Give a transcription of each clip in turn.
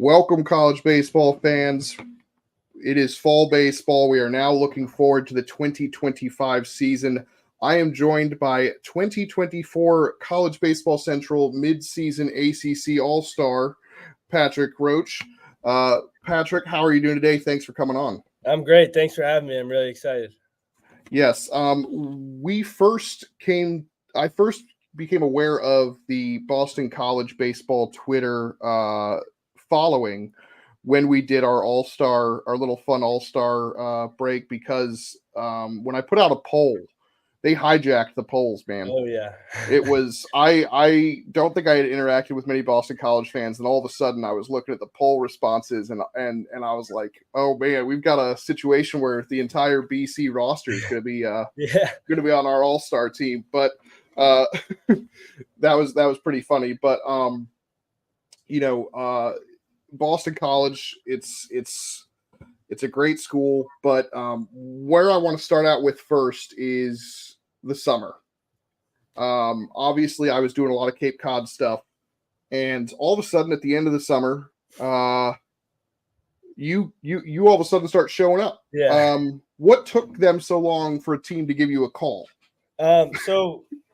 Welcome, college baseball fans. It is fall baseball. We are now looking forward to the 2025 season. I am joined by 2024 College Baseball Central mid-season ACC All-Star, Patrick Roche. Patrick, how are you doing today? Thanks for coming on. I'm great. Thanks for having me. I'm really excited. Yes. I first became aware of the Boston College Baseball Twitter following when we did our little fun all-star break, because when I put out a poll, they hijacked the polls, man. Oh yeah. It was, I don't think I had interacted with many Boston College fans, and all of a sudden I was looking at the poll responses and I was like, oh man, we've got a situation where the entire BC roster is going to be going to be on our all-star team. But that was pretty funny. But Boston College, it's a great school, but where I want to start out with first is the summer. Obviously, I was doing a lot of Cape Cod stuff, and all of a sudden, at the end of the summer, you all of a sudden start showing up. Yeah. What took them so long for a team to give you a call?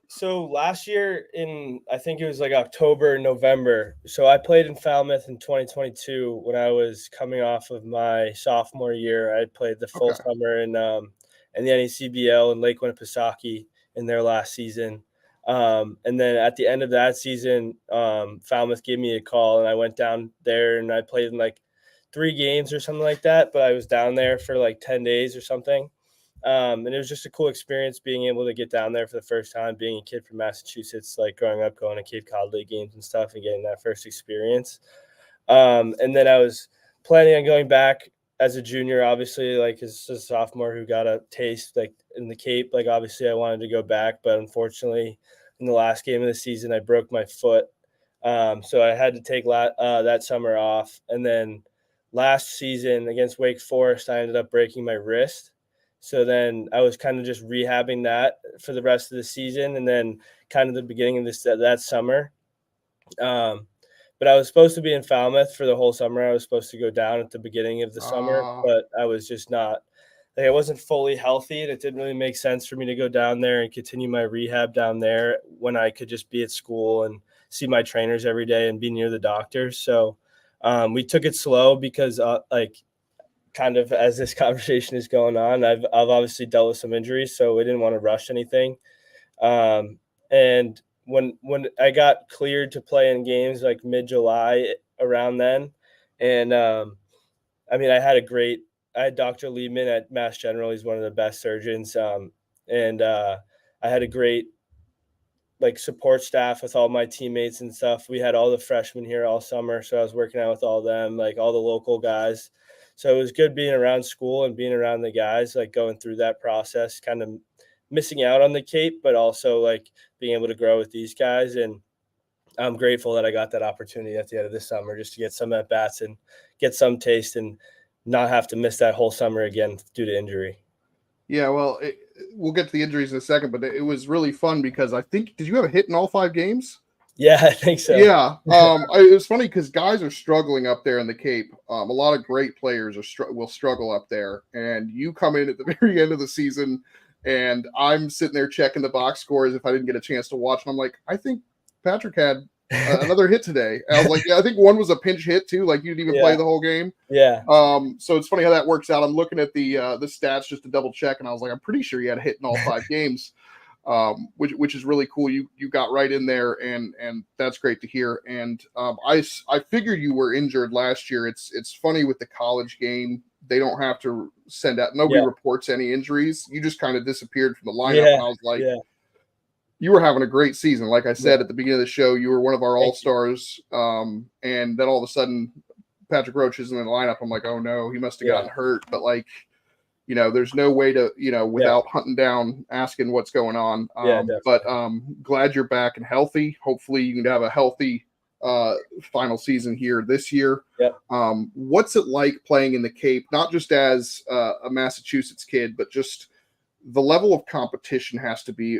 So last year I think it was like October, November. So I played in Falmouth in 2022 when I was coming off of my sophomore year. I played the full summer in the NACBL in Lake Winnipesaukee in their last season. And then at the end of that season, Falmouth gave me a call, and I went down there and I played in like 3 games or something like that. But I was down there for like 10 days or something. And it was just a cool experience being able to get down there for the first time, being a kid from Massachusetts, like growing up, going to Cape Cod League games and stuff and getting that first experience. And then I was planning on going back as a junior, obviously, like as a sophomore who got a taste like in the Cape. Like obviously I wanted to go back, but unfortunately in the last game of the season, I broke my foot. So I had to take that summer off. And then last season against Wake Forest, I ended up breaking my wrist. So then I was kind of just rehabbing that for the rest of the season, and then kind of the beginning of that summer. But I was supposed to be in Falmouth for the whole summer. I was supposed to go down at the beginning of the summer, but I was just not – I wasn't fully healthy, and it didn't really make sense for me to go down there and continue my rehab down there when I could just be at school and see my trainers every day and be near the doctors. So we took it slow because kind of as this conversation is going on, I've obviously dealt with some injuries, so we didn't want to rush anything. And when I got cleared to play in games like mid-July around then, and I had Dr. Liebman at Mass General. He's one of the best surgeons, and I had a great support staff with all my teammates and stuff. We had all the freshmen here all summer, so I was working out with all them, like all the local guys. So it was good being around school and being around the guys, like going through that process, kind of missing out on the Cape, but also like being able to grow with these guys. And I'm grateful that I got that opportunity at the end of this summer just to get some at-bats and get some taste and not have to miss that whole summer again due to injury. Yeah, well, we'll get to the injuries in a second, but it was really fun because I think – did you have a hit in all 5 games? Yeah, I think so. Yeah. It was funny because guys are struggling up there in the Cape. A lot of great players will struggle up there. And you come in at the very end of the season, and I'm sitting there checking the box scores if I didn't get a chance to watch. And I'm like, I think Patrick had another hit today. And I was like, yeah, I think one was a pinch hit too. Like you didn't even play the whole game. Yeah. So it's funny how that works out. I'm looking at the stats just to double check, and I was like, I'm pretty sure he had a hit in all 5 games. Which is really cool. You got right in there, and that's great to hear. And I figured you were injured last year. It's funny with the college game, they don't have to send out. Nobody reports any injuries. You just kind of disappeared from the lineup, and I was like, you were having a great season. Like I said at the beginning of the show, you were one of our all-stars. And then all of a sudden, Patrick Roche isn't in the lineup. I'm like, oh no, he must have gotten hurt. But there's no way to, without hunting down, asking what's going on. But glad you're back and healthy. Hopefully you can have a healthy final season here this year. What's it like playing in the Cape, not just as a Massachusetts kid, but just the level of competition has to be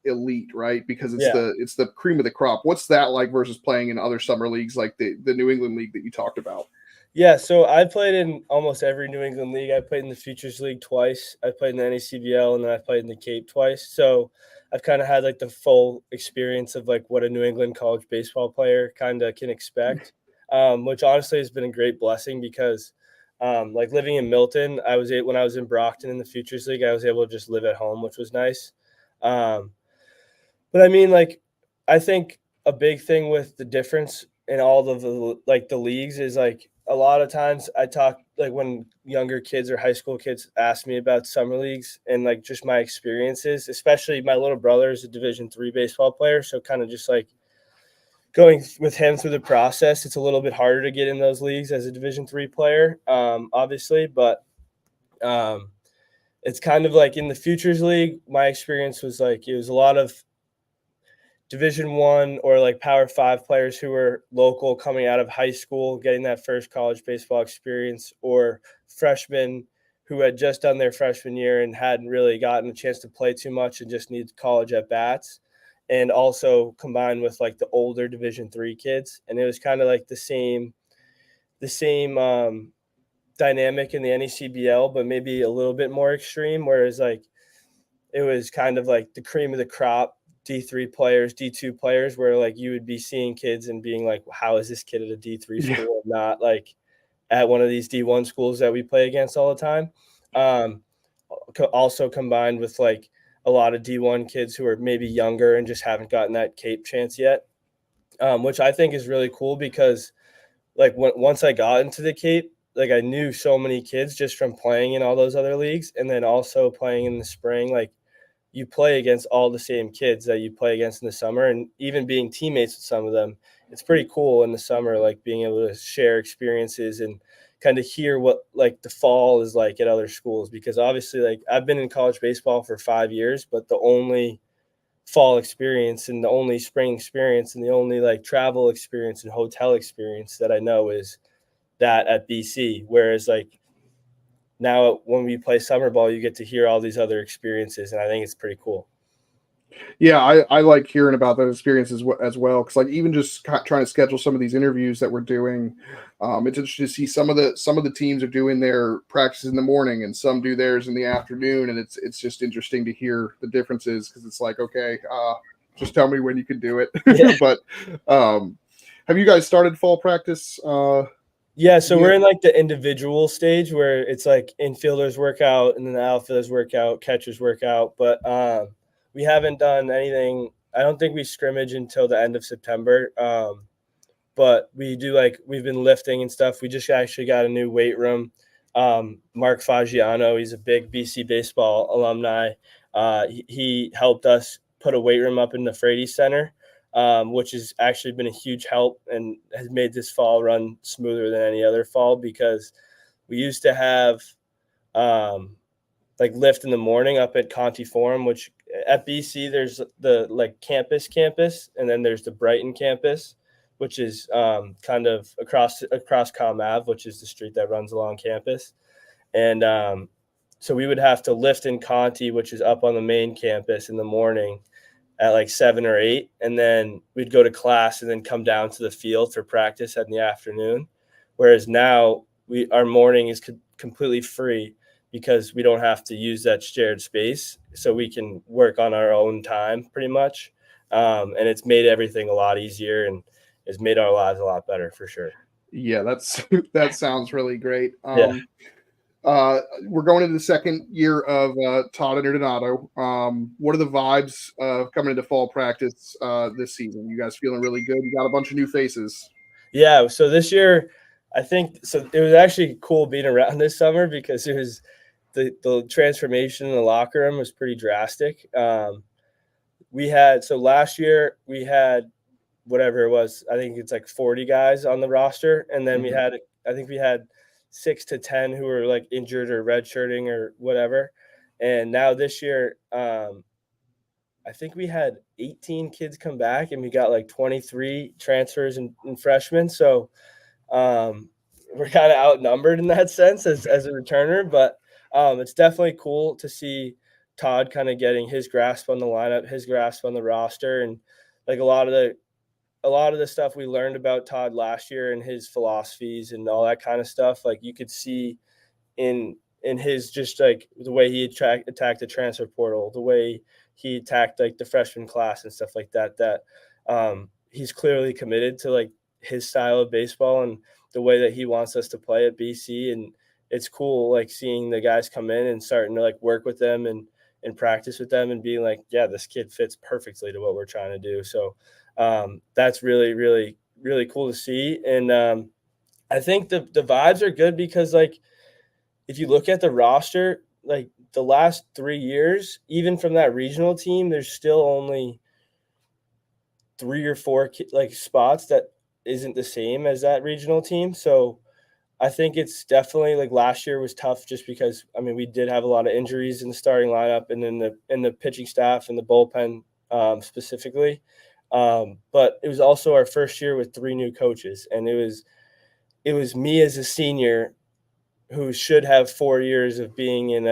elite, right? Because it's Yeah. the cream of the crop. What's that like versus playing in other summer leagues like the New England League that you talked about? Yeah, so I played in almost every New England league. I played in the Futures League twice. I played in the NACBL, and then I played in the Cape twice. So I've kind of had like the full experience of like what a New England college baseball player kind of can expect, which honestly has been a great blessing because like living in Milton, when I was in Brockton in the Futures League, I was able to just live at home, which was nice. Um, but I mean, like, I think a big thing with the difference in all of the leagues is like a lot of times I talk like when younger kids or high school kids ask me about summer leagues and like just my experiences, especially my little brother is a Division III baseball player, so kind of just like going with him through the process, it's a little bit harder to get in those leagues as a Division III player, obviously, but um, it's kind of like in the Futures League. My experience was like it was a lot of Division I or like Power 5 players who were local coming out of high school, getting that first college baseball experience, or freshmen who had just done their freshman year and hadn't really gotten a chance to play too much and just needed college at bats. And also combined with like the older Division III kids. And it was kind of like the same dynamic in the NECBL, but maybe a little bit more extreme. Whereas like it was kind of like the cream of the crop D3 players, D2 players, where like you would be seeing kids and being like, how is this kid at a D3 Yeah. school, not like at one of these D1 schools that we play against all the time? Um, Also combined with like a lot of D1 kids who are maybe younger and just haven't gotten that Cape chance yet, which I think is really cool because like once I got into the Cape, like I knew so many kids just from playing in all those other leagues and then also playing in the spring. Like you play against all the same kids that you play against in the summer, and even being teammates with some of them, it's pretty cool in the summer, like being able to share experiences and kind of hear what like the fall is like at other schools. Because obviously, like I've been in college baseball for 5 years, but the only fall experience and the only spring experience and the only like travel experience and hotel experience that I know is that at BC. Whereas like now when we play summer ball, you get to hear all these other experiences, and I think it's pretty cool. Yeah, I like hearing about those experiences as well because like even just trying to schedule some of these interviews that we're doing, it's interesting to see some of the teams are doing their practices in the morning and some do theirs in the afternoon, and it's just interesting to hear the differences because it's like okay, just tell me when you can do it. Yeah. But have you guys started fall practice? Yeah, so Yeah. we're in like the individual stage where it's like infielders workout and then the outfielders workout, catchers workout, but we haven't done anything. I don't think we scrimmage until the end of September. But we do like we've been lifting and stuff. We just actually got a new weight room. Mark Fagiano, he's a big BC baseball alumni. He helped us put a weight room up in the Frady Center, which has actually been a huge help and has made this fall run smoother than any other fall because we used to have like lift in the morning up at Conti Forum, which at BC there's the like campus, and then there's the Brighton campus, which is kind of across Com Ave, which is the street that runs along campus. And so we would have to lift in Conti, which is up on the main campus in the morning at like 7 or 8, and then we'd go to class and then come down to the field for practice in the afternoon. Whereas now our morning is completely free because we don't have to use that shared space, so we can work on our own time pretty much. And it's made everything a lot easier and has made our lives a lot better for sure. Yeah, that sounds really great. Yeah. We're going into the second year of Todd and Donato. What are the vibes coming into fall practice this season? You guys feeling really good? You got a bunch of new faces. Yeah. So this year, I think so. It was actually cool being around this summer because it was the transformation in the locker room was pretty drastic. Last year we had whatever it was. I think it's like 40 guys on the roster, and then I think we had 6 to 10 who were like injured or redshirting or whatever. And now this year, I think we had 18 kids come back, and we got like 23 transfers and freshmen. So we're kind of outnumbered in that sense as a returner, but it's definitely cool to see Todd kind of getting his grasp on the lineup, his grasp on the roster, and like a lot of the stuff we learned about Todd last year and his philosophies and all that kind of stuff, like you could see in his just like the way he attacked the transfer portal, the way he attacked like the freshman class and stuff like that, he's clearly committed to like his style of baseball and the way that he wants us to play at BC. And it's cool like seeing the guys come in and starting to like work with them and practice with them and being like, yeah, this kid fits perfectly to what we're trying to do. So that's really, really, really cool to see. And I think the vibes are good because like if you look at the roster, like the last 3 years, even from that regional team, there's still only 3 or 4 like spots that isn't the same as that regional team. So I think it's definitely like last year was tough just because I mean we did have a lot of injuries in the starting lineup and in the pitching staff and the bullpen specifically. But it was also our first year with 3 new coaches, and it was me as a senior who should have 4 years of being in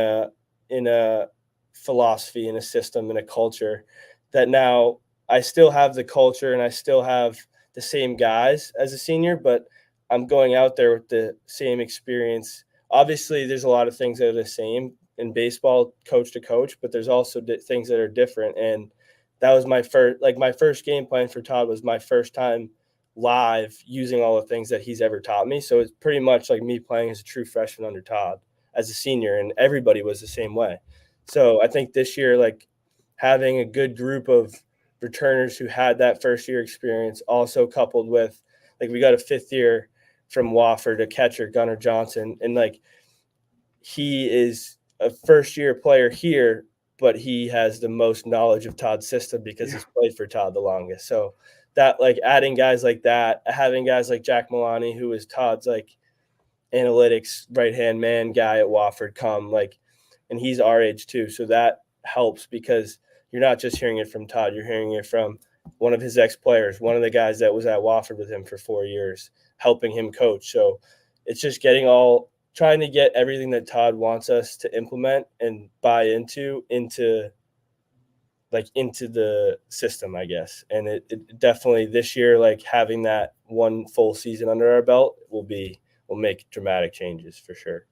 a philosophy, in a system, in a culture that now I still have the culture and I still have the same guys as a senior, but I'm going out there with the same experience. Obviously, there's a lot of things that are the same in baseball, coach to coach, but there's also things that are different. And that was my first game plan for Todd was my first time live using all the things that he's ever taught me. So it's pretty much like me playing as a true freshman under Todd as a senior, and everybody was the same way. So I think this year, like having a good group of returners who had that first year experience, also coupled with like we got a 5th year from Wofford, a catcher, Gunnar Johnson, and like he is a first year player here, but he has the most knowledge of Todd's system because he's played for Todd the longest. So that like adding guys like that, having guys like Jack Milani, who is Todd's like analytics right-hand man guy at Wofford come like, and he's our age too. So that helps because you're not just hearing it from Todd, you're hearing it from one of his ex-players, one of the guys that was at Wofford with him for 4 years, helping him coach. So it's just trying to get everything that Todd wants us to implement and buy into the system, I guess. And it definitely this year, like having that one full season under our belt will make dramatic changes for sure.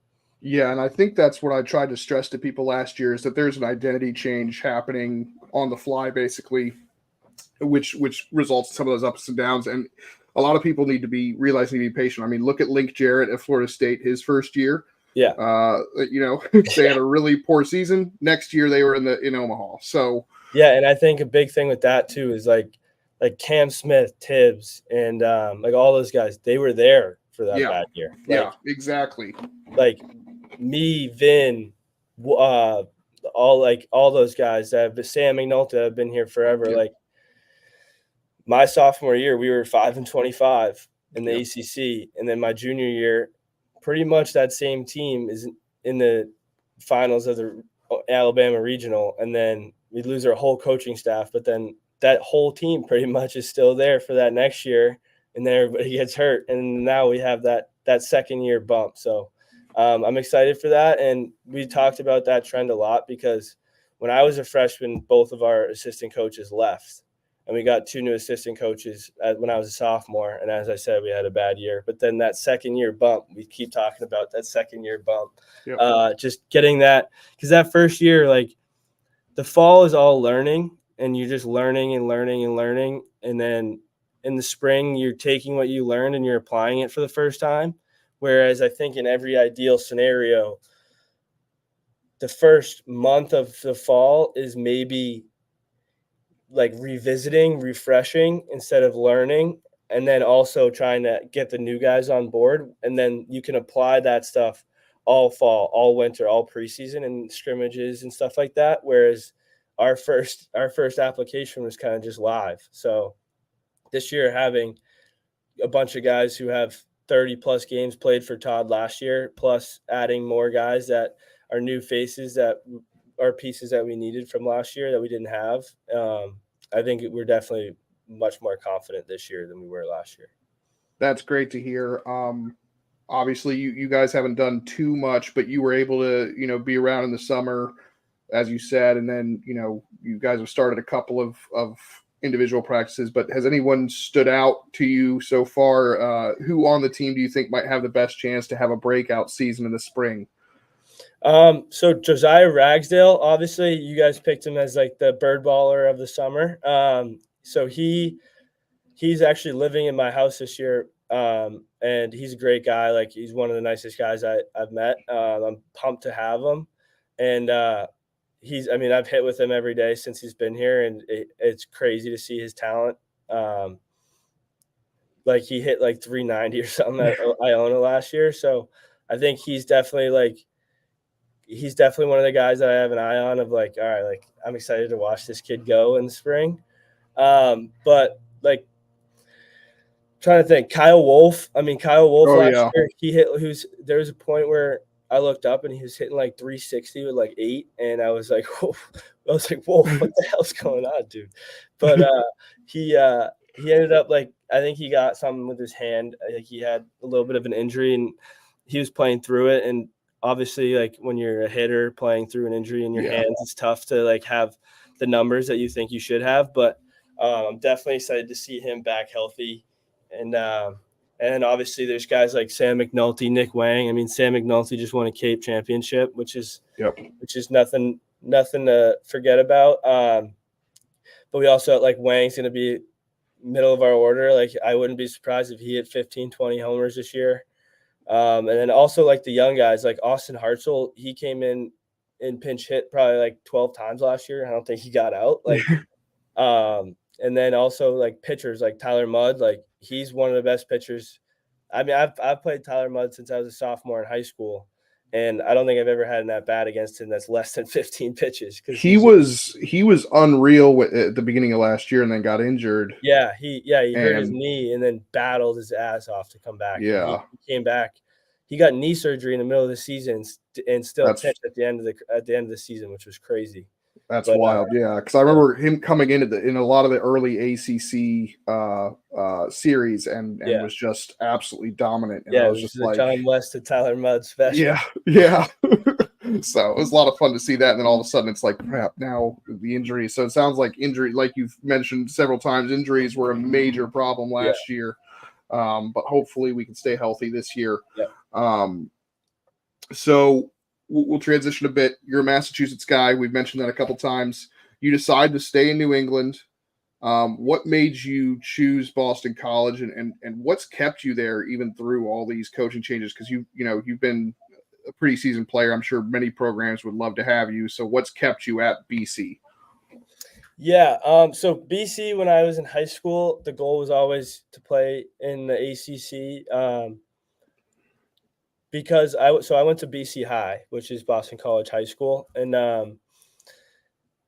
Yeah, and I think that's what I tried to stress to people last year is that there's an identity change happening on the fly, basically, which results in some of those ups and downs. And a lot of people need to be patient. I mean, look at Link Jarrett at Florida State, his first year. Yeah. They had a really poor season. Next year they were in Omaha. So yeah, and I think a big thing with that too is like Cam Smith, Tibbs, and like all those guys, they were there for that bad year. Like, yeah, exactly. Like me, Vin, all those guys that have Sam Ignolta have been here forever. Like my sophomore year, we were 5-25 in the ACC, and then my junior year, pretty much that same team is in the finals of the Alabama regional, and then we lose our whole coaching staff, but then that whole team pretty much is still there for that next year, and then everybody gets hurt, and now we have that second year bump. So I'm excited for that, and we talked about that trend a lot because when I was a freshman, both of our assistant coaches left, and we got 2 new assistant coaches when I was a sophomore, and as I said, we had a bad year. But then that second year bump, we keep talking about that second year bump, just getting that because that first year, like the fall is all learning, and you're just learning and learning and learning, and then in the spring, you're taking what you learned and you're applying it for the first time. Whereas I think in every ideal scenario, the first month of the fall is maybe like revisiting, refreshing instead of learning, and then also trying to get the new guys on board. And then you can apply that stuff all fall, all winter, all preseason and scrimmages and stuff like that. Whereas our first application was kind of just live. So this year having a bunch of guys who have 30 plus games played for Todd last year, plus adding more guys that are new faces that are pieces that we needed from last year that we didn't have. I think we're definitely much more confident this year than we were last year. That's great to hear. Obviously you guys haven't done too much, but you were able to, be around in the summer, as you said, and then you guys have started a couple of individual practices. But has anyone stood out to you so far? Who on the team do you think might have the best chance to have a breakout season in the spring? So Josiah Ragsdale, obviously, you guys picked him as like the bird baller of the summer. So he's actually living in my house this year. And he's a great guy. Like, he's one of the nicest guys I've met. I'm pumped to have him. And I've hit with him every day since he's been here, and it's crazy to see his talent. Like, he hit like 390 or something at Iona last year. So I think he's definitely one of the guys that I have an eye on, of like, all right, like, I'm excited to watch this kid go in the spring. But like, trying to think, Kyle Wolf last year, there was a point where I looked up and he was hitting like 360 with like 8, and I was like, whoa, whoa, what the hell's going on, dude? But he ended up, like, I think he got something with his hand. I think he had a little bit of an injury, and he was playing through it. And obviously, like, when you're a hitter playing through an injury in your hands, it's tough to like have the numbers that you think you should have. But I'm definitely excited to see him back healthy. And obviously there's guys like Sam McNulty, Nick Wang. I mean, Sam McNulty just won a Cape championship, which is nothing to forget about. But we also, like, Wang's going to be middle of our order. Like, I wouldn't be surprised if he hit 15, 20 homers this year. And then also, like, the young guys, like Austin Hartzell, he came in pinch hit probably like 12 times last year. I don't think he got out. Like, and then also, like, pitchers like Tyler Mudd, like, he's one of the best pitchers. I mean, I've played Tyler Mudd since I was a sophomore in high school, and I don't think I've ever had an at bat against him that's less than 15 pitches. Because he was unreal at the beginning of last year, and then got injured. He hurt his knee and then battled his ass off to come back. Yeah, he came back. He got knee surgery in the middle of the season and still pitched at the end of the season, which was crazy. That's wild, because I remember him coming in a lot of the early ACC series and was just absolutely dominant. And I was just like, John West to Tyler Mudd special. Yeah. So it was a lot of fun to see that. And then all of a sudden it's like, crap, now the injury. So it sounds like injury, like you've mentioned several times, injuries were a major problem last year. But hopefully we can stay healthy this year. So we'll transition a bit. You're a Massachusetts guy. We've mentioned that a couple times. You decide to stay in New England. What made you choose Boston College, and what's kept you there even through all these coaching changes? Because you've been a pretty seasoned player. I'm sure many programs would love to have you. So what's kept you at BC? Yeah. So BC, when I was in high school, the goal was always to play in the ACC. Because I went to BC High, which is Boston College High School, and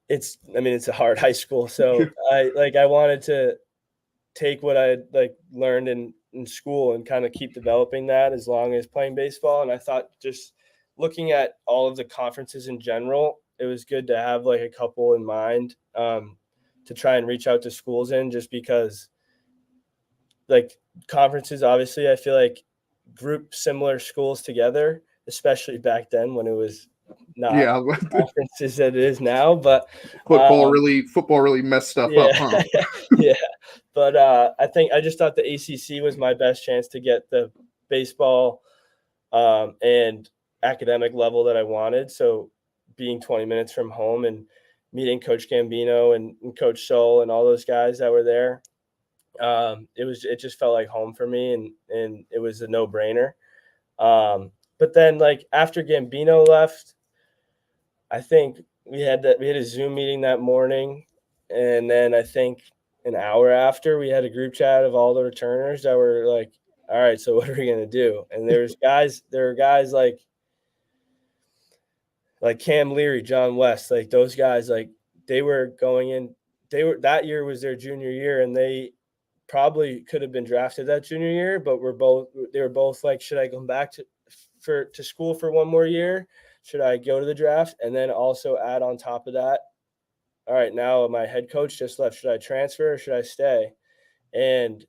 it's a hard high school. So I wanted to take what I learned in school and kind of keep developing that as long as playing baseball. And I thought, just looking at all of the conferences in general, it was good to have like a couple in mind to try and reach out to schools in, just because like conferences, obviously, I feel like group similar schools together, especially back then when it was not conferences that it is now. But football really messed stuff up, huh? But I just thought the ACC was my best chance to get the baseball and academic level that I wanted. So being 20 minutes from home and meeting Coach Gambino and Coach Soul and all those guys that were there, it just felt like home for me, and it was a no-brainer. But then, like, after Gambino left, I think we had a Zoom meeting that morning, and then I think an hour after, we had a group chat of all the returners that were like, all right, so what are we gonna do? And there were guys like Cam Leary, John West, like those guys, like they were going in. That year was their junior year, and they probably could have been drafted that junior year, but they were both like, should I come back to school for one more year? Should I go to the draft? And then also add on top of that, all right, now my head coach just left. Should I transfer or should I stay? And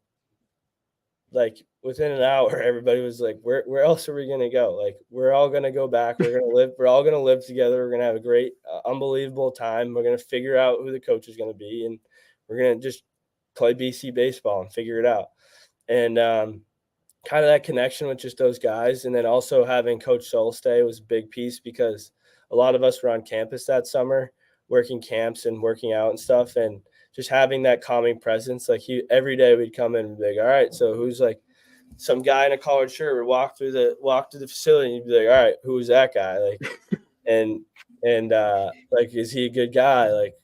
like within an hour, everybody was like, where else are we going to go? Like, we're all going to go back. We're all going to live together. We're going to have a great, unbelievable time. We're going to figure out who the coach is going to be, and we're going to just play BC baseball and figure it out. And kind of that connection with just those guys. And then also having Coach Soul stay was a big piece, because a lot of us were on campus that summer, working camps and working out and stuff. And just having that calming presence, like every day we'd come in and be like, all right, so who's like some guy in a collared shirt would walk through the facility, and you'd be like, all right, who's that guy? Like, and like, is he a good guy? Like,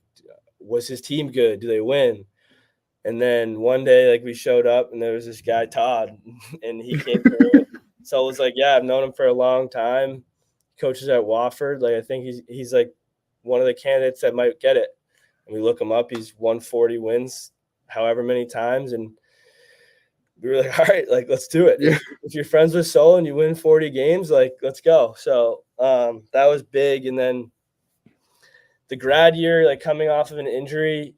was his team good? Do they win? And then one day, like, we showed up and there was this guy, Todd, and he came through. So I was like, yeah, I've known him for a long time. Coaches at Wofford. Like, I think he's like one of the candidates that might get it. And we look him up. He's won 40 wins however many times. And we were like, all right, like, let's do it. Yeah. If you're friends with Sol and you win 40 games, like, let's go. So that was big. And then the grad year, like, coming off of an injury,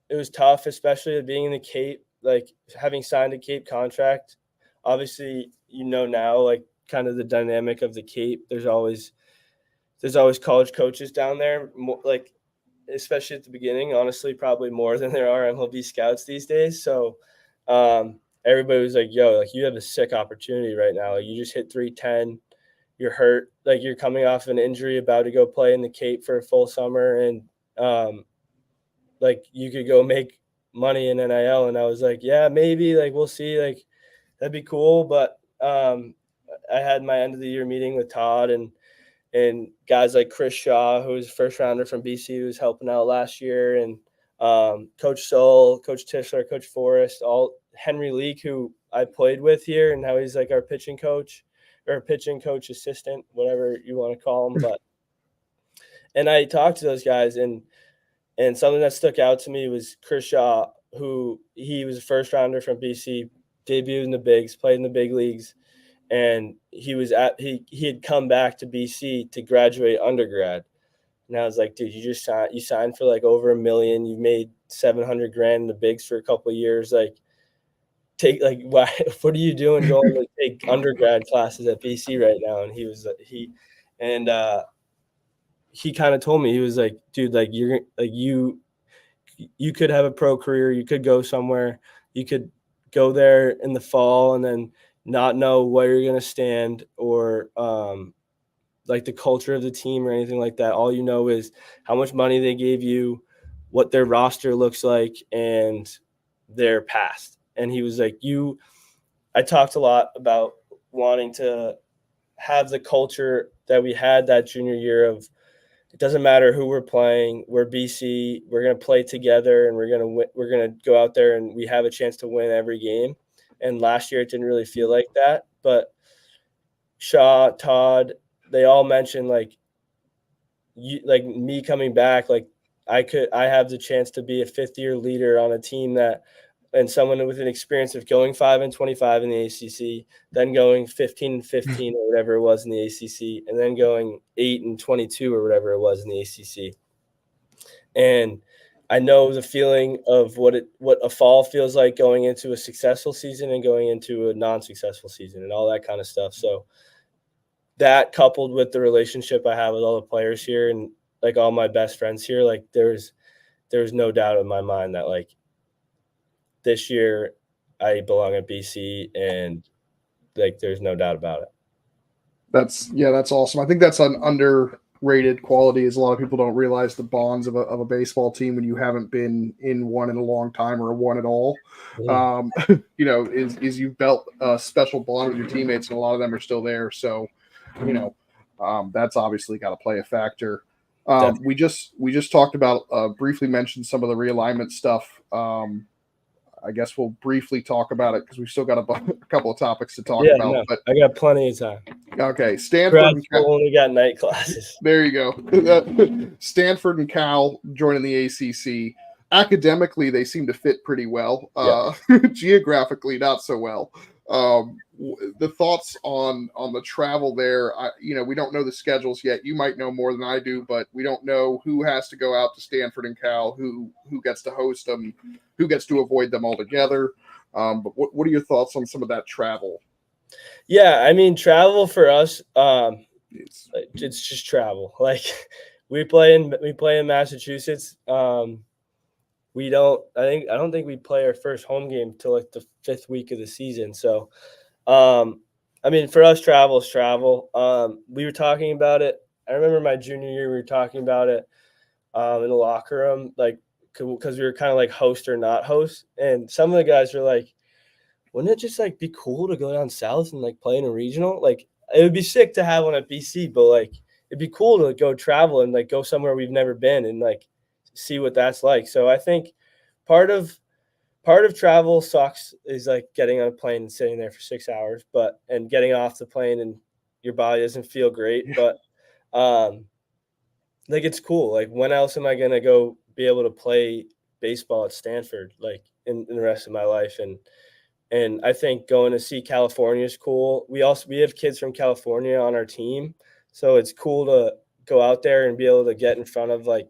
it was tough, especially being in the Cape, like having signed a Cape contract. Obviously, now, like, kind of the dynamic of the Cape. There's always college coaches down there, like, especially at the beginning, honestly, probably more than there are MLB scouts these days. So everybody was like, yo, like, you have a sick opportunity right now. Like, you just hit 310. You're hurt. Like, you're coming off an injury, about to go play in the Cape for a full summer. And like, you could go make money in NIL. And I was like, yeah, maybe, like, we'll see, like, that'd be cool. But I had my end of the year meeting with Todd and guys like Chris Shaw, who was a first rounder from BC, who was helping out last year, and Coach Soul, Coach Tischler, Coach Forrest, all Henry Leak, who I played with here, and now he's like our pitching coach assistant, whatever you want to call him. But and I talked to those guys, and something that stuck out to me was Chris Shaw, who he was a first rounder from BC, debuted in the bigs, played in the big leagues, and he had come back to BC to graduate undergrad. And I was like, dude, you signed for like over $1 million. You made $700,000 in the bigs for a couple of years. Like, why? What are you doing going to take undergrad classes at BC right now? And he kind of told me, he was like, dude, like, you're like, you could have a pro career. You could go somewhere. You could go there in the fall and then not know where you're going to stand, or like the culture of the team or anything like that. All you know is how much money they gave you, what their roster looks like, and their past. And he was like, I talked a lot about wanting to have the culture that we had that junior year of, it doesn't matter who we're playing. We're BC. We're going to play together, and we're going to go out there and we have a chance to win every game. And last year it didn't really feel like that. But Shaw, Todd, they all mentioned, like, me coming back, like, I have the chance to be a fifth-year leader on a team and someone with an experience of going 5-25 in the ACC, then going 15-15 or whatever it was in the ACC, and then going 8-22 or whatever it was in the ACC. And I know the feeling of what a fall feels like going into a successful season and going into a non-successful season and all that kind of stuff. So that, coupled with the relationship I have with all the players here and like all my best friends here, like, there's no doubt in my mind that, like, this year I belong at BC, and like, there's no doubt about it. That's awesome. I think that's an underrated quality, is a lot of people don't realize the bonds of a baseball team when you haven't been in one in a long time or one at all. Yeah. Is you've built a special bond with your teammates, and a lot of them are still there. So, that's obviously got to play a factor. We just talked about, briefly mentioned some of the realignment stuff. I guess we'll briefly talk about it because we've still got a couple of topics to talk about. No, but I got plenty of time. Okay, Stanford only got night classes. There you go. Stanford and Cal joining the ACC. Academically, they seem to fit pretty well. Geographically, not so well. The thoughts on the travel there? We don't know the schedules yet. You might know more than I do, but we don't know who has to go out to Stanford and Cal, who gets to host them, who gets to avoid them altogether. But what are your thoughts on some of that travel? Yeah, I mean, travel for us, it's just travel. Like we play in Massachusetts. We don't. I don't think we play our first home game till like the 5th week of the season. So, I mean, for us, travel is travel. We were talking about it. I remember my junior year, we were talking about it in the locker room, like because we were kind of like host or not host, and some of the guys were like, "Wouldn't it just like be cool to go down south and like play in a regional? Like it would be sick to have one at BC, but like it'd be cool to go travel and like go somewhere we've never been and like see what that's like." So I think part of travel sucks is like getting on a plane and sitting there for 6 hours, and getting off the plane and your body doesn't feel great. But like it's cool. Like when else am I gonna go be able to play baseball at Stanford like in the rest of my life? And I think going to see California is cool. We have kids from California on our team, so it's cool to go out there and be able to get in front of like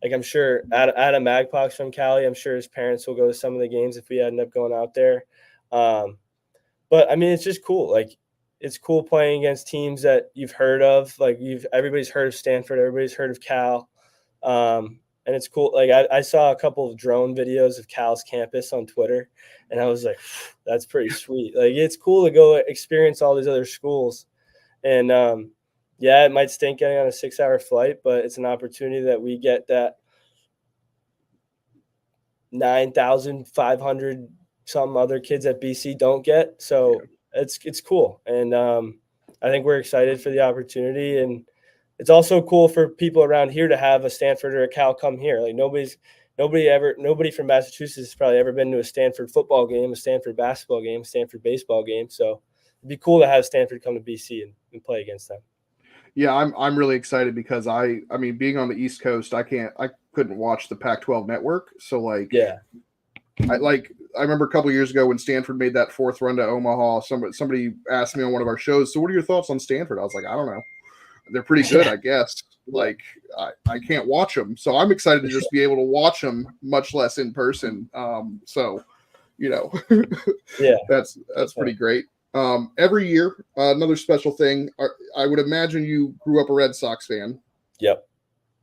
I'm sure Adam Magpok's from Cali. I'm sure his parents will go to some of the games if we end up going out there. But I mean, it's just cool. Like it's cool playing against teams that you've heard of. Like everybody's heard of Stanford, everybody's heard of Cal. And it's cool. Like I saw a couple of drone videos of Cal's campus on Twitter, and I was like, that's pretty sweet. Like it's cool to go experience all these other schools. And yeah, it might stink getting on a 6-hour flight, but it's an opportunity that we get that 9,500 some other kids at BC don't get. So it's cool. And I think we're excited for the opportunity. And it's also cool for people around here to have a Stanford or a Cal come here. Like nobody from Massachusetts has probably ever been to a Stanford football game, a Stanford basketball game, a Stanford baseball game. So it'd be cool to have Stanford come to BC and play against them. Yeah, I'm really excited because I mean being on the East Coast, I couldn't watch the Pac-12 network. So like I remember a couple years ago when Stanford made that 4th run to Omaha, somebody asked me on one of our shows, so what are your thoughts on Stanford? I was like, I don't know. They're pretty good, I guess. Like I can't watch them. So I'm excited to just be able to watch them, much less in person. So, yeah, that's pretty great. Every year, another special thing. I would imagine you grew up a Red Sox fan. Yep.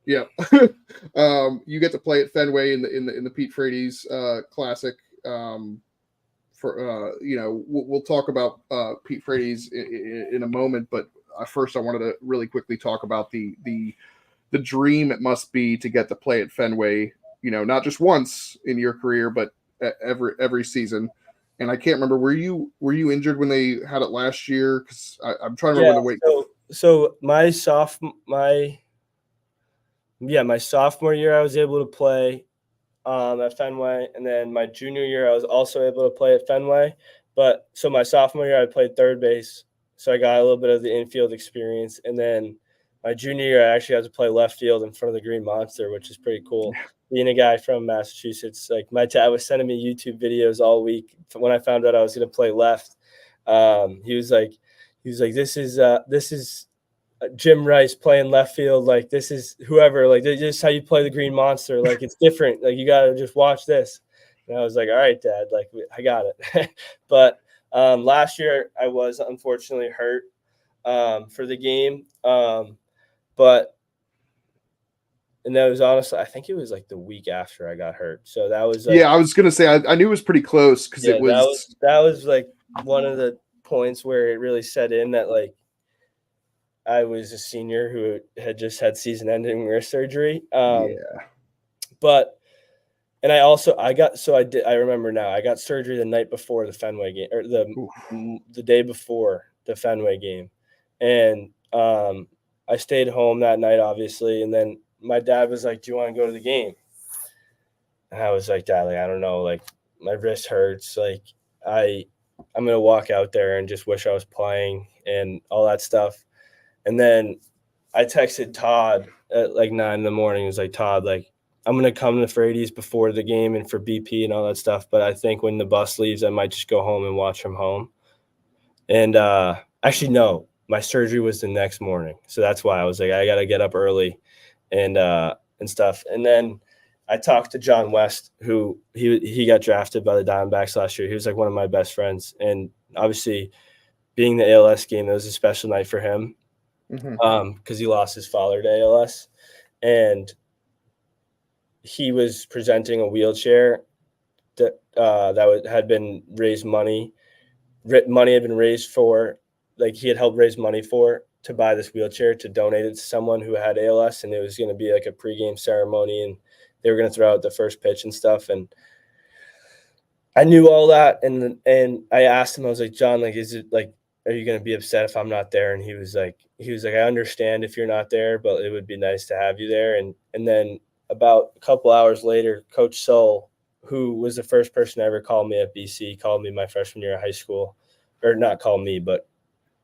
You get to play at Fenway in the Pete Frates Classic. We'll talk about Pete Frates in a moment, but first I wanted to really quickly talk about the dream it must be to get to play at Fenway. Not just once in your career, but every season. And I can't remember. Were you injured when they had it last year? Because I'm trying to remember when the weight. So my sophomore year, I was able to play at Fenway, and then my junior year, I was also able to play at Fenway. But so my sophomore year, I played third base, so I got a little bit of the infield experience. And then my junior year, I actually had to play left field in front of the Green Monster, which is pretty cool. Being a guy from Massachusetts, like my dad was sending me YouTube videos all week. When I found out I was going to play left, he was like, this is Jim Rice playing left field. Like this is whoever. Like this is how you play the Green Monster. Like it's different. Like you got to just watch this. And I was like, all right, Dad. Like I got it. But last year I was unfortunately hurt for the game. And that was honestly, I think it was like the week after I got hurt. So that was I was gonna say I knew it was pretty close because it was that was like one of the points where it really set in that like I was a senior who had just had season-ending wrist surgery. But and I remember now I got surgery the night before the Fenway game or the day before the Fenway game, and I stayed home that night obviously, and then my dad was like, do you want to go to the game? And I was like, Dad, like, I don't know, like my wrist hurts. Like I'm going to walk out there and just wish I was playing and all that stuff. And then I texted Todd at like 9 a.m. It was like, Todd, like I'm going to come to Frates before the game and for BP and all that stuff. But I think when the bus leaves, I might just go home and watch from home. And actually, no, my surgery was the next morning. So that's why I was like, I got to get up early and stuff. And then I talked to John West, who he got drafted by the Diamondbacks last year. He was like one of my best friends, and obviously being the ALS game, it was a special night for him because he lost his father to ALS, and he was presenting a wheelchair that had been raised money. Money had been raised for, like he had helped raise money for to buy this wheelchair to donate it to someone who had ALS, and it was going to be like a pregame ceremony, and they were going to throw out the first pitch and stuff. And I knew all that, and I asked him, I was like, John, like, is it like, are you going to be upset if I'm not there? And he was like, I understand if you're not there, but it would be nice to have you there. And then about a couple hours later, Coach Soul, who was the first person to ever call me at BC, called me my freshman year of high school, or not call me, but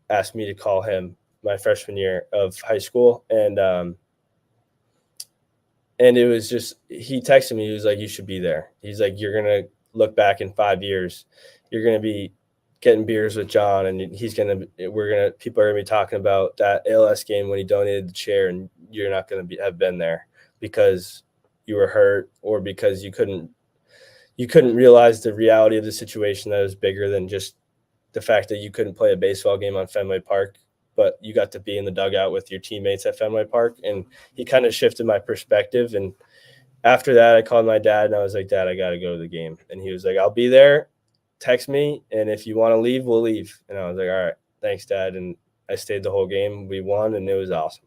asked me to call him my freshman year of high school. And it was just, he texted me, he was like, you should be there. He's like, you're going to look back in 5 years, you're going to be getting beers with John, and people are going to be talking about that ALS game when he donated the chair, and you're not going to have been there because you were hurt or because you couldn't realize the reality of the situation, that was bigger than just the fact that you couldn't play a baseball game on Fenway Park, but you got to be in the dugout with your teammates at Fenway Park. And he kind of shifted my perspective. And after that, I called my dad and I was like, Dad, I got to go to the game. And he was like, I'll be there. Text me. And if you want to leave, we'll leave. And I was like, all right, thanks, Dad. And I stayed the whole game. We won, and it was awesome.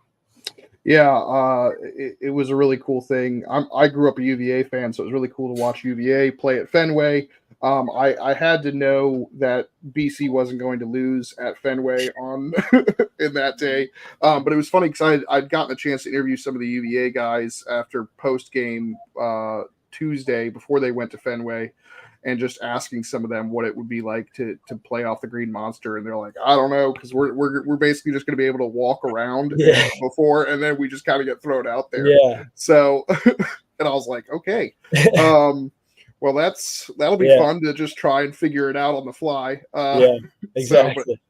Yeah, it was a really cool thing. I grew up a UVA fan, so it was really cool to watch UVA play at Fenway. I had to know that BC wasn't going to lose at Fenway on in that day, but it was funny because I'd gotten a chance to interview some of the UVA guys after post game Tuesday before they went to Fenway, and just asking some of them what it would be like to play off the Green Monster. And they're like, I don't know, because we're basically just going to be able to walk around before, and then we just kind of get thrown out there. Yeah. So, and I was like, okay. Well, that'll be fun to just try and figure it out on the fly. Yeah, exactly.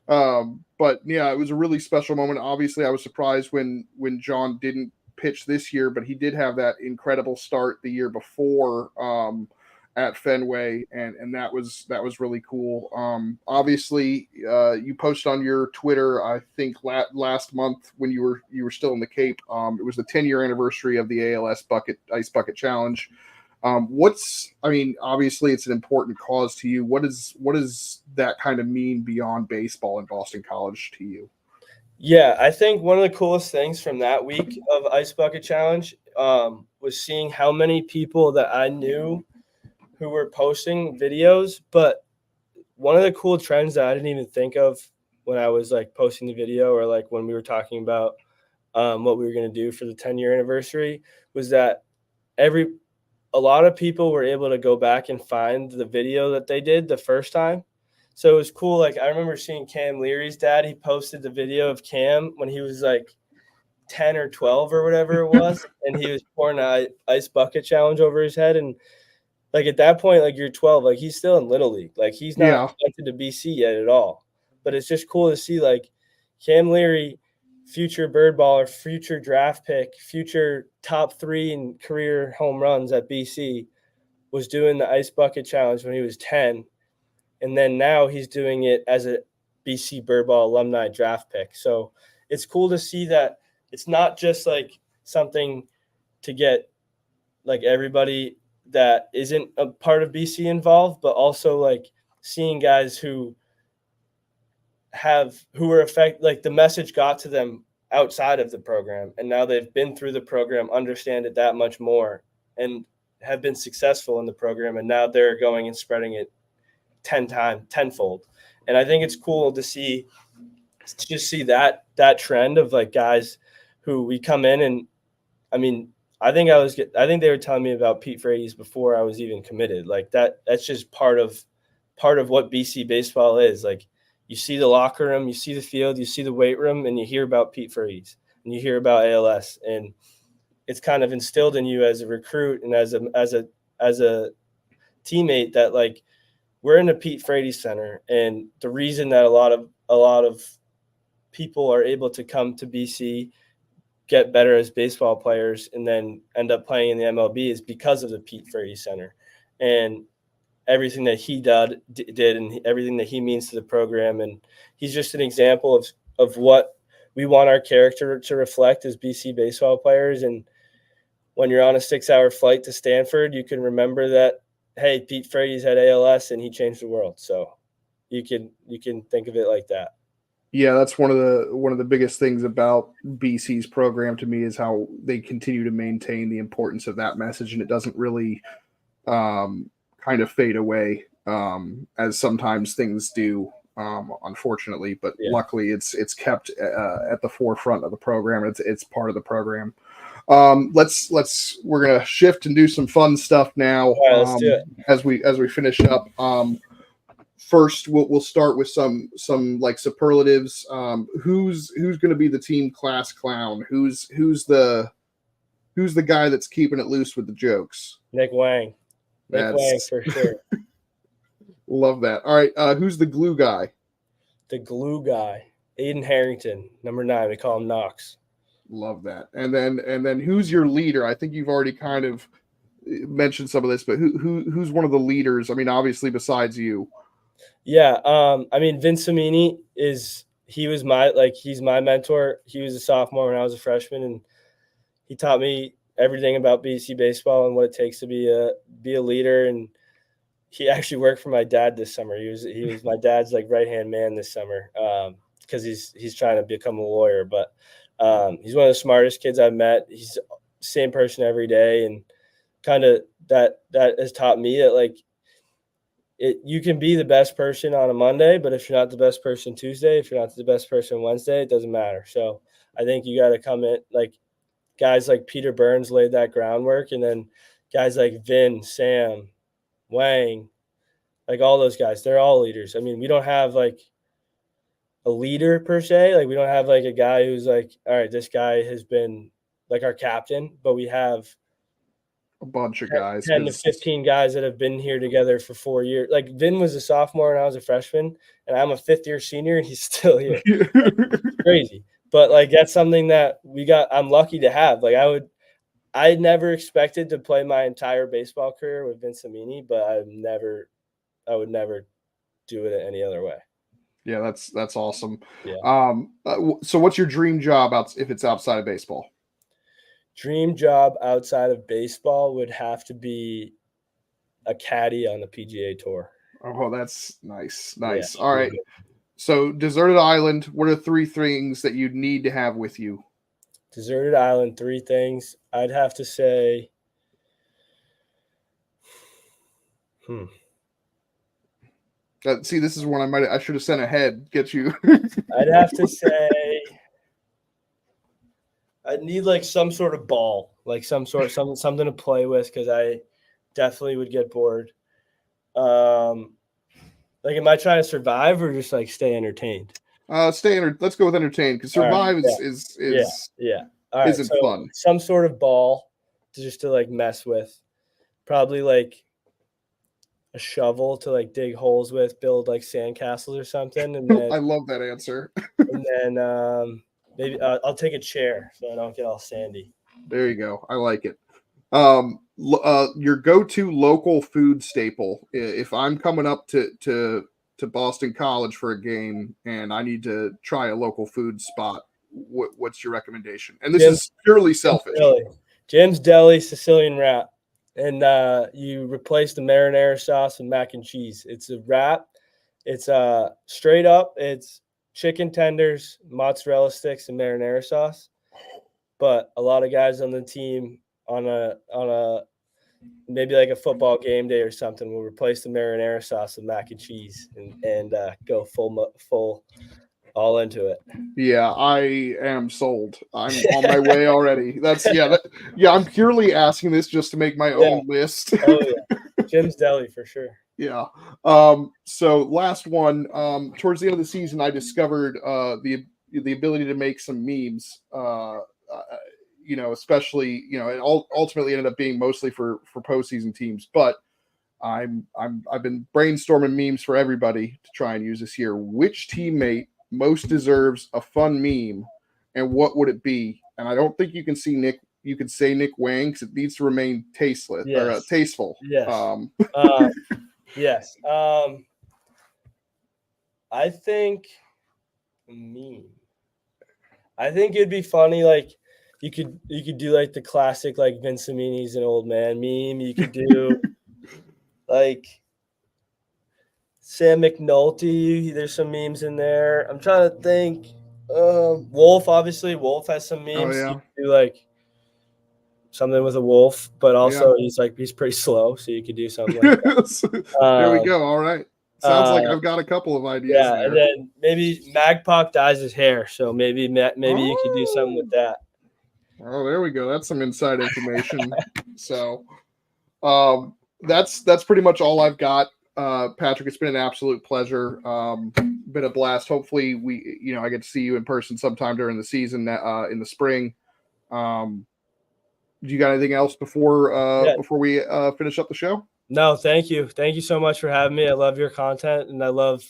But yeah, it was a really special moment. Obviously, I was surprised when John didn't pitch this year, but he did have that incredible start the year before at Fenway, and that was really cool. Obviously, you posted on your Twitter, I think last month when you were still in the Cape. It was the 10-year anniversary of the ALS Ice Bucket Challenge. Obviously it's an important cause to you. What does that kind of mean beyond baseball in Boston College to you? Yeah, I think one of the coolest things from that week of Ice Bucket Challenge was seeing how many people that I knew who were posting videos. But one of the cool trends that I didn't even think of when I was like posting the video, or like when we were talking about what we were going to do for the 10-year anniversary, was that a lot of people were able to go back and find the video that they did the first time. So it was cool. Like, I remember seeing Cam Leary's dad. He posted the video of Cam when he was like 10 or 12 or whatever it was, and he was pouring an ice bucket challenge over his head. And like at that point, like you're 12, like he's still in Little League. Like he's not connected to BC yet at all. But it's just cool to see like Cam Leary, future bird baller, future draft pick, future top 3 in career home runs at BC, was doing the ice bucket challenge when he was 10. And then now he's doing it as a BC bird ball alumni draft pick. So it's cool to see that it's not just like something to get like everybody that isn't a part of BC involved, but also like seeing guys who were affected, like the message got to them outside of the program, and now they've been through the program, understand it that much more, and have been successful in the program, and now they're going and spreading it tenfold. And I think it's cool to just see that trend of like guys who we come in, and I mean, I think they were telling me about Pete Frates before I was even committed. Like that's just part of what BC baseball is. Like, you see the locker room, you see the field, you see the weight room, and you hear about Pete Frates and you hear about ALS, and it's kind of instilled in you as a recruit and as a teammate that like we're in the Pete Frates Center, and the reason that a lot of people are able to come to BC, get better as baseball players and then end up playing in the MLB is because of the Pete Frates Center and everything that he did and everything that he means to the program. And he's just an example of what we want our character to reflect as BC baseball players. And when you're on a 6-hour flight to Stanford, you can remember that, hey, Pete Frates had ALS and he changed the world. So you can think of it like that. Yeah, that's one of the biggest things about BC's program to me is how they continue to maintain the importance of that message, and it doesn't really kind of fade away as sometimes things do, unfortunately. But luckily, it's kept at the forefront of the program. It's part of the program. We're gonna shift and do some fun stuff now. Let's do it. As we finish up. First, we'll start with some like superlatives. Who's going to be the team class clown? Who's the guy that's keeping it loose with the jokes? Nick Wang. Nick Wang for sure. Love that. All right, who's the glue guy? The glue guy, Aiden Harrington, number 9. We call him Knox. Love that. And then who's your leader? I think you've already kind of mentioned some of this, but who's one of the leaders? I mean, obviously besides you. Yeah, I mean, Vince Amini he's my mentor. He was a sophomore when I was a freshman, and he taught me everything about BC baseball and what it takes to be a leader. And he actually worked for my dad this summer. He was my dad's like right-hand man this summer because he's trying to become a lawyer. But he's one of the smartest kids I've met. He's the same person every day, and kind of that has taught me that like. You can be the best person on a Monday, but if you're not the best person Tuesday, if you're not the best person Wednesday, it doesn't matter. So I think you got to come in like guys like Peter Burns laid that groundwork, and then guys like Vin, Sam, Wang, like all those guys, they're all leaders. I mean, we don't have like a leader per se. Like we don't have like a guy who's like, all right, this guy has been like our captain, but we have a bunch of guys, 10 to 15 guys that have been here together for 4 years. Like Vin was a sophomore and I was a freshman, and I'm a 5th-year senior, and he's still here. Crazy. But like that's something that I'm lucky to have. Like I never expected to play my entire baseball career with Vince Amini, but I would never do it any other way. Yeah, that's awesome. Yeah. So what's your dream job if it's outside of baseball? Dream job outside of baseball would have to be a caddy on the PGA Tour. Oh, that's nice. Yeah, all right. So deserted island, what are 3 things that you'd need to have with you? Deserted island, 3 things. I'd have to say see, this is one I should have sent ahead. Get you. I'd have to say I'd need like some sort of ball, like something to play with, because I definitely would get bored. Like, am I trying to survive or just like stay entertained? Let's go with entertained, because survive is All right, isn't fun. Some sort of ball to like mess with. Probably like a shovel to like dig holes with, build like sandcastles or something. And then I love that answer. And then maybe I'll take a chair so I don't get all sandy. There you go. I like it. Your go-to local food staple. If I'm coming up to Boston College for a game and I need to try a local food spot, what's your recommendation? And this is purely selfish. Jim's Deli Sicilian wrap. And you replace the marinara sauce with mac and cheese. It's a wrap. It's straight up. It's chicken tenders, mozzarella sticks, and marinara sauce. But a lot of guys on the team on a maybe like a football game day or something will replace the marinara sauce with mac and cheese and go full all into it. Yeah, I am sold. I'm on my way already. I'm purely asking this just to make my own list. Oh yeah, Jim's Deli for sure. Yeah. So last one. Towards the end of the season, I discovered the ability to make some memes. Especially it ultimately ended up being mostly for postseason teams, but I've been brainstorming memes for everybody to try and use this year. Which teammate most deserves a fun meme, and what would it be? and I don't think you can see Nick. You can say Nick Wang because it needs to remain tasteless or tasteful. Yes. Yes. I think meme. I think it'd be funny, like you could do like the classic like Vince Amini's an old man meme. You could do like Sam McNulty. There's some memes in there. I'm trying to think. Wolf, obviously. Wolf has some memes. Oh, yeah. You could do like something with a wolf, but also he's pretty slow, so you could do something like that. There we go. All right. Sounds like I've got a couple of ideas. Yeah, there. And then maybe Magpok dyes his hair, so maybe you could do something with that. Oh, there we go. That's some inside information. So, that's pretty much all I've got. Patrick, it's been an absolute pleasure. Been a blast. Hopefully, I get to see you in person sometime during the season in the spring. Do you got anything else before we finish up the show? No, thank you. Thank you so much for having me. I love your content, and I love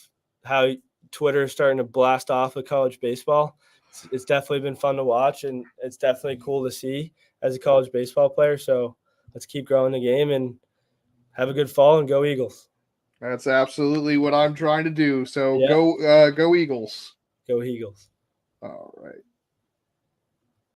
how Twitter is starting to blast off with college baseball. It's definitely been fun to watch, and it's definitely cool to see as a college baseball player. So let's keep growing the game and have a good fall and go Eagles. That's absolutely what I'm trying to do. So go Eagles. Go Eagles. All right.